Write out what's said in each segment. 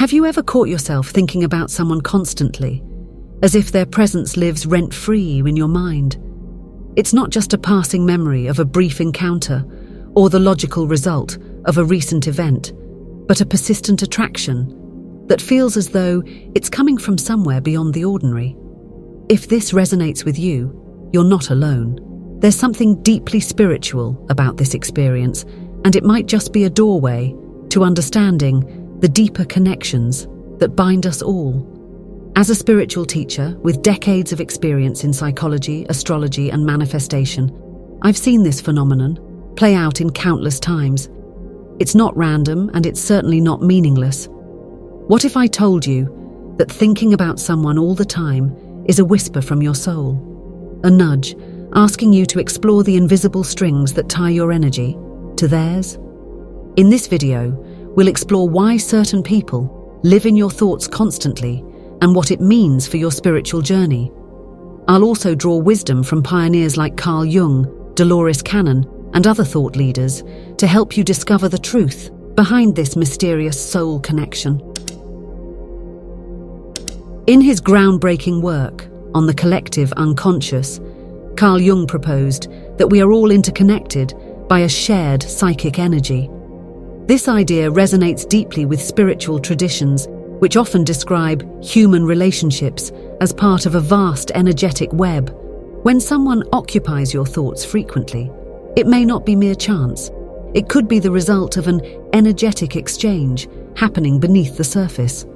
Have you ever caught yourself thinking about someone constantly, as if their presence lives rent-free in your mind? It's not just a passing memory of a brief encounter or the logical result of a recent event, but a persistent attraction that feels as though it's coming from somewhere beyond the ordinary. If this resonates with you, you're not alone. There's something deeply spiritual about this experience, and it might just be a doorway to understanding the deeper connections that bind us all. As a spiritual teacher with decades of experience in psychology, astrology, and manifestation, I've seen this phenomenon play out in countless times. It's not random, and it's certainly not meaningless. What if I told you that thinking about someone all the time is a whisper from your soul? A nudge asking you to explore the invisible strings that tie your energy to theirs? In this video, we'll explore why certain people live in your thoughts constantly and what it means for your spiritual journey. I'll also draw wisdom from pioneers like Carl Jung, Dolores Cannon, and other thought leaders to help you discover the truth behind this mysterious soul connection. In his groundbreaking work on the collective unconscious, Carl Jung proposed that we are all interconnected by a shared psychic energy. This idea resonates deeply with spiritual traditions, which often describe human relationships as part of a vast energetic web. When someone occupies your thoughts frequently, it may not be mere chance. It could be the result of an energetic exchange happening beneath the surface.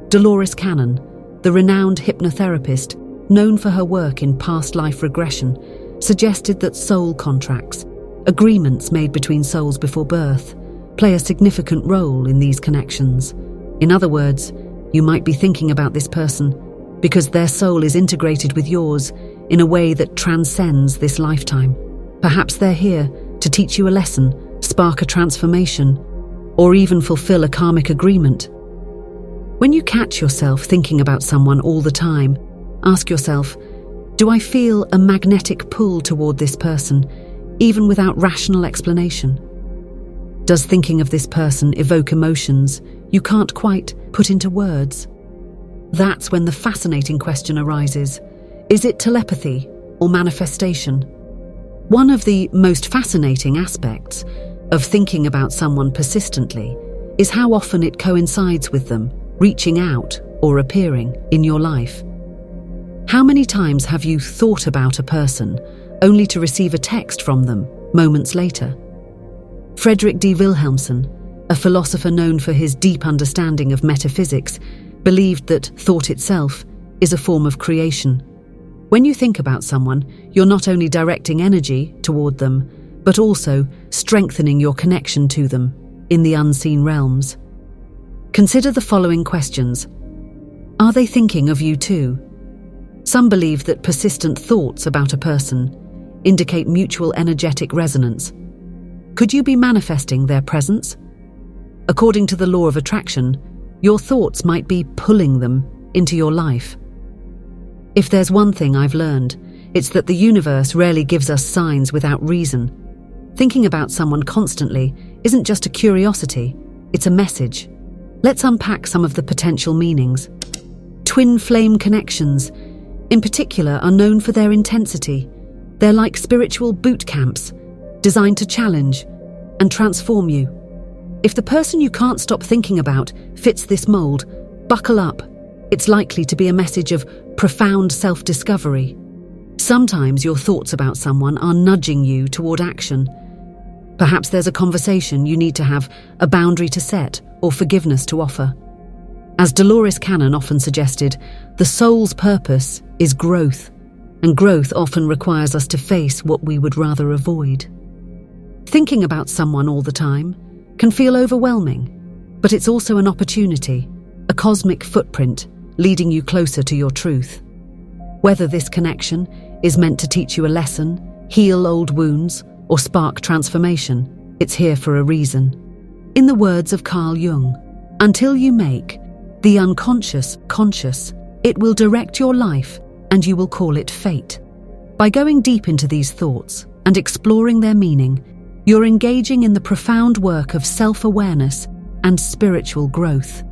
Dolores Cannon, the renowned hypnotherapist known for her work in past life regression, suggested that soul contracts, agreements made between souls before birth, play a significant role in these connections. In other words, you might be thinking about this person because their soul is integrated with yours in a way that transcends this lifetime. Perhaps they're here to teach you a lesson, spark a transformation, or even fulfill a karmic agreement. When you catch yourself thinking about someone all the time, ask yourself, do I feel a magnetic pull toward this person, even without rational explanation? Does thinking of this person evoke emotions you can't quite put into words? That's when the fascinating question arises. Is it telepathy or manifestation? One of the most fascinating aspects of thinking about someone persistently is how often it coincides with them reaching out or appearing in your life. How many times have you thought about a person only to receive a text from them moments later? Frederick D. Wilhelmsen, a philosopher known for his deep understanding of metaphysics, believed that thought itself is a form of creation. When you think about someone, you're not only directing energy toward them, but also strengthening your connection to them in the unseen realms. Consider the following questions. Are they thinking of you too? Some believe that persistent thoughts about a person indicate mutual energetic resonance. Could you be manifesting their presence? According to the law of attraction, your thoughts might be pulling them into your life. If there's one thing I've learned, it's that the universe rarely gives us signs without reason. Thinking about someone constantly isn't just a curiosity, it's a message. Let's unpack some of the potential meanings. Twin flame connections, in particular, are known for their intensity. They're like spiritual boot camps, designed to challenge and transform you. If the person you can't stop thinking about fits this mold, buckle up. It's likely to be a message of profound self-discovery. Sometimes your thoughts about someone are nudging you toward action. Perhaps there's a conversation you need to have, a boundary to set, or forgiveness to offer. As Dolores Cannon often suggested, the soul's purpose is growth, and growth often requires us to face what we would rather avoid. Thinking about someone all the time can feel overwhelming, but it's also an opportunity, a cosmic footprint leading you closer to your truth. Whether this connection is meant to teach you a lesson, heal old wounds, or spark transformation, it's here for a reason. In the words of Carl Jung, until you make the unconscious conscious, it will direct your life and you will call it fate. By going deep into these thoughts and exploring their meaning, you're engaging in the profound work of self-awareness and spiritual growth.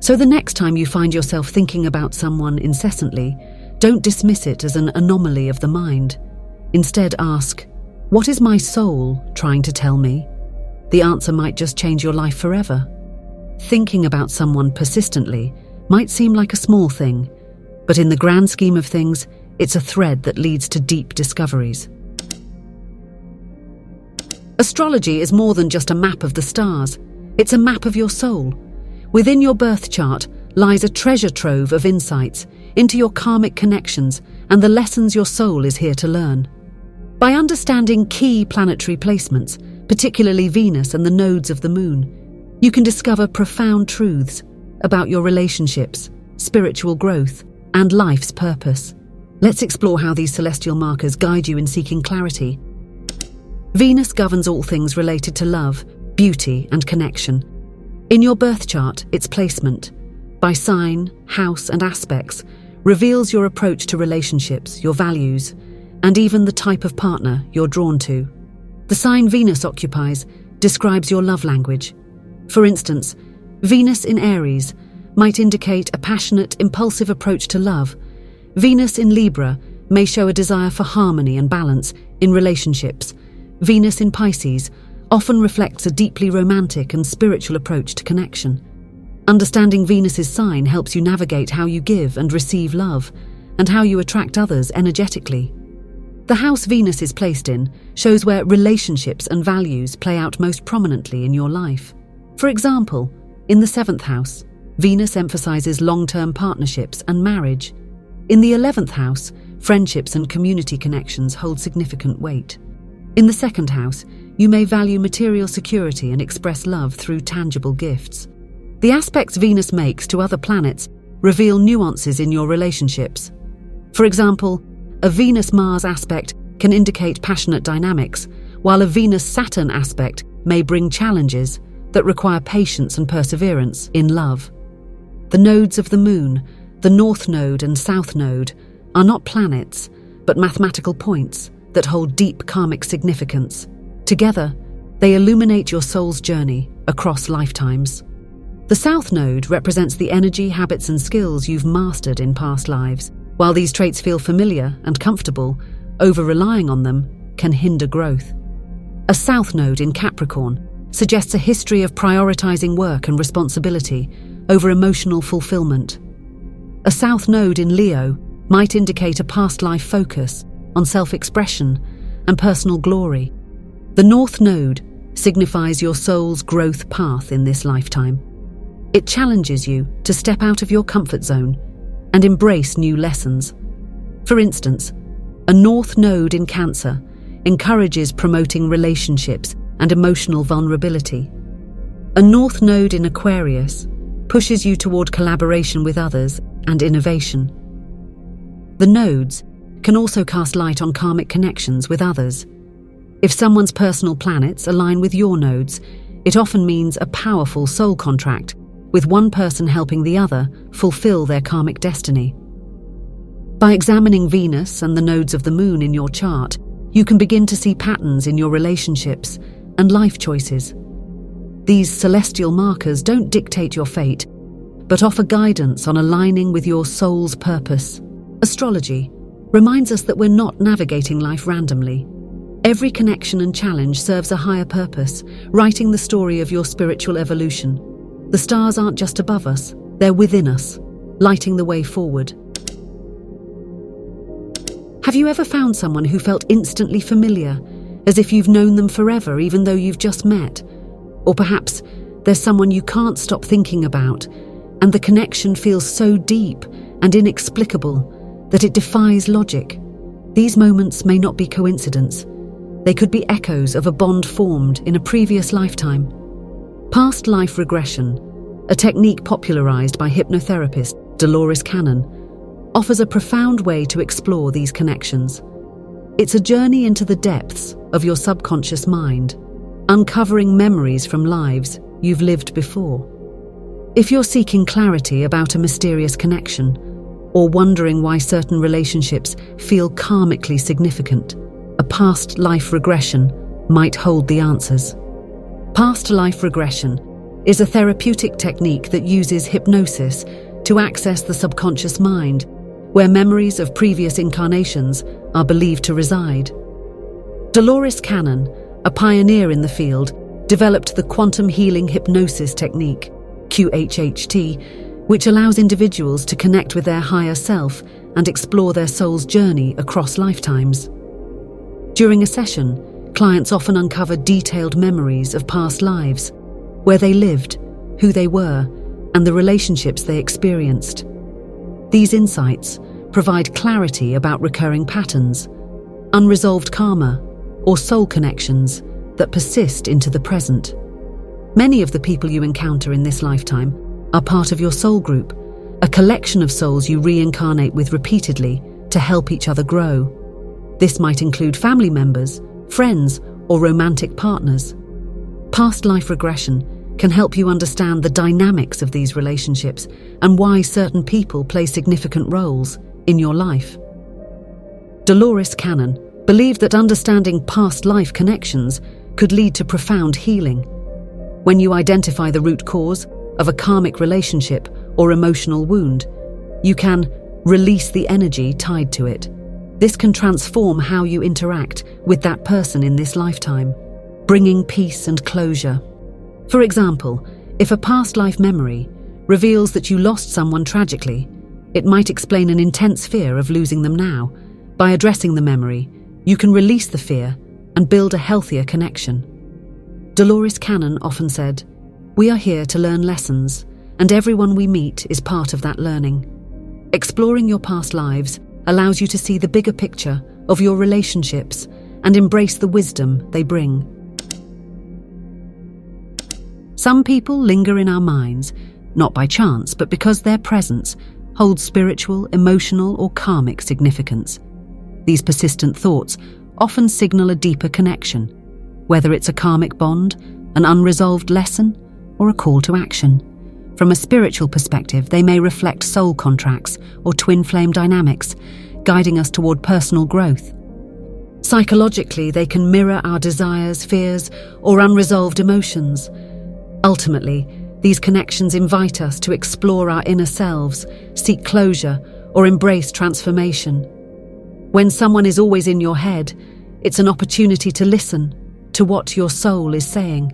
So the next time you find yourself thinking about someone incessantly, don't dismiss it as an anomaly of the mind. Instead ask, what is my soul trying to tell me? The answer might just change your life forever. Thinking about someone persistently might seem like a small thing, but in the grand scheme of things, it's a thread that leads to deep discoveries. Astrology is more than just a map of the stars. It's a map of your soul. Within your birth chart lies a treasure trove of insights into your karmic connections and the lessons your soul is here to learn. By understanding key planetary placements, particularly Venus and the nodes of the moon, you can discover profound truths about your relationships, spiritual growth, and life's purpose. Let's explore how these celestial markers guide you in seeking clarity. Venus governs all things related to love, beauty, and connection. In your birth chart, its placement, by sign, house, and aspects, reveals your approach to relationships, your values, and even the type of partner you're drawn to. The sign Venus occupies describes your love language. For instance, Venus in Aries might indicate a passionate, impulsive approach to love. Venus in Libra may show a desire for harmony and balance in relationships. Venus in Pisces often reflects a deeply romantic and spiritual approach to connection. Understanding Venus's sign helps you navigate how you give and receive love, and how you attract others energetically. The house Venus is placed in shows where relationships and values play out most prominently in your life. For example, in the 7th house, Venus emphasizes long-term partnerships and marriage. In the 11th house, friendships and community connections hold significant weight. In the 2nd house, you may value material security and express love through tangible gifts. The aspects Venus makes to other planets reveal nuances in your relationships. For example, a Venus-Mars aspect can indicate passionate dynamics, while a Venus-Saturn aspect may bring challenges that require patience and perseverance in love. The nodes of the moon, the North Node and South Node, are not planets, but mathematical points that hold deep karmic significance. Together, they illuminate your soul's journey across lifetimes. The South Node represents the energy, habits, and skills you've mastered in past lives. While these traits feel familiar and comfortable, over-relying on them can hinder growth. A South Node in Capricorn suggests a history of prioritizing work and responsibility over emotional fulfillment. A South Node in Leo might indicate a past life focus on self-expression and personal glory. The North Node signifies your soul's growth path in this lifetime. It challenges you to step out of your comfort zone and embrace new lessons. For instance, a North Node in Cancer encourages promoting relationships and emotional vulnerability. A North Node in Aquarius pushes you toward collaboration with others and innovation. The nodes can also cast light on karmic connections with others. If someone's personal planets align with your nodes, it often means a powerful soul contract, with one person helping the other fulfill their karmic destiny. By examining Venus and the nodes of the moon in your chart, you can begin to see patterns in your relationships and life choices. These celestial markers don't dictate your fate, but offer guidance on aligning with your soul's purpose. Astrology reminds us that we're not navigating life randomly. Every connection and challenge serves a higher purpose, writing the story of your spiritual evolution. The stars aren't just above us, they're within us, lighting the way forward. Have you ever found someone who felt instantly familiar, as if you've known them forever even though you've just met? Or perhaps there's someone you can't stop thinking about, and the connection feels so deep and inexplicable that it defies logic. These moments may not be coincidence. They could be echoes of a bond formed in a previous lifetime. Past life regression, a technique popularized by hypnotherapist Dolores Cannon, offers a profound way to explore these connections. It's a journey into the depths of your subconscious mind, uncovering memories from lives you've lived before. If you're seeking clarity about a mysterious connection, or wondering why certain relationships feel karmically significant, a past life regression might hold the answers. Past life regression is a therapeutic technique that uses hypnosis to access the subconscious mind, where memories of previous incarnations are believed to reside. Dolores Cannon, a pioneer in the field, developed the quantum healing hypnosis technique, QHHT, which allows individuals to connect with their higher self and explore their soul's journey across lifetimes. During a session, clients often uncover detailed memories of past lives, where they lived, who they were, and the relationships they experienced. These insights provide clarity about recurring patterns, unresolved karma, or soul connections that persist into the present. Many of the people you encounter in this lifetime are part of your soul group, a collection of souls you reincarnate with repeatedly to help each other grow. This might include family members, friends, or romantic partners. Past life regression can help you understand the dynamics of these relationships and why certain people play significant roles in your life. Dolores Cannon believed that understanding past life connections could lead to profound healing. When you identify the root cause of a karmic relationship or emotional wound, you can release the energy tied to it. This can transform how you interact with that person in this lifetime, bringing peace and closure. For example, if a past life memory reveals that you lost someone tragically, it might explain an intense fear of losing them now. By addressing the memory, you can release the fear and build a healthier connection. Dolores Cannon often said, "We are here to learn lessons, and everyone we meet is part of that learning." Exploring your past lives allows you to see the bigger picture of your relationships and embrace the wisdom they bring. Some people linger in our minds, not by chance, but because their presence holds spiritual, emotional, or karmic significance. These persistent thoughts often signal a deeper connection, whether it's a karmic bond, an unresolved lesson, or a call to action. From a spiritual perspective, they may reflect soul contracts or twin flame dynamics, guiding us toward personal growth. Psychologically, they can mirror our desires, fears, or unresolved emotions. Ultimately, these connections invite us to explore our inner selves, seek closure, or embrace transformation. When someone is always in your head, it's an opportunity to listen to what your soul is saying.